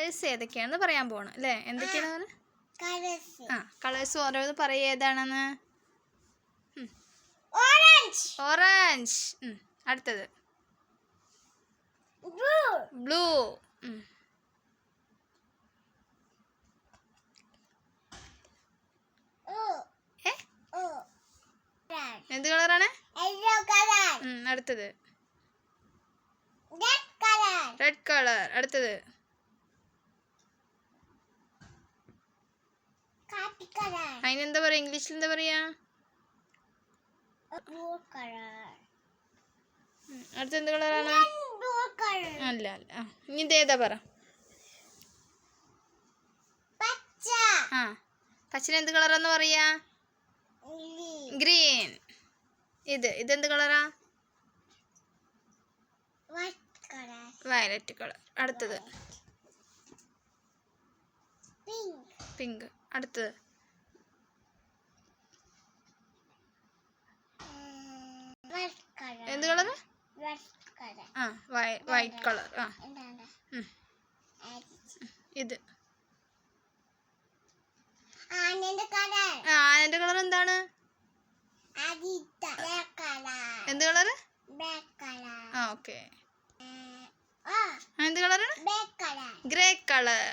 Colours ഏതൊക്കെയാണെന്ന് പറയാൻ പോകണം അല്ലേ? എന്തൊക്കെയാണ്? കളേഴ്സ് ഓരോന്ന് പറയുക ഏതാണെന്ന്. ഓറഞ്ച്. അടുത്തത് ബ്ലൂ. എന്ത് കളറാണ്? അടുത്തത് റെഡ് കളർ. അടുത്തത് അതിനെന്താ പറയാ? ഇംഗ്ലീഷിൽ എന്താ പറയാ? അടുത്ത എന്ത് കളറാണ്? അല്ല ഇനി ഇതേതാ പറ. പച്ചന് എന്ത് കളറാന്ന് പറയാ? ഗ്രീൻ. ഇതെന്ത് കളറാ? Violet colour. അടുത്തത് പിങ്ക്. അടുത്തത് എന്ത് കളർ? White colour. ഇത് ആനന്റെ കളർ എന്താണ്? എന്ത് കളർ? ഓക്കെ. എന്ത് കളറാണ്? Grey colour.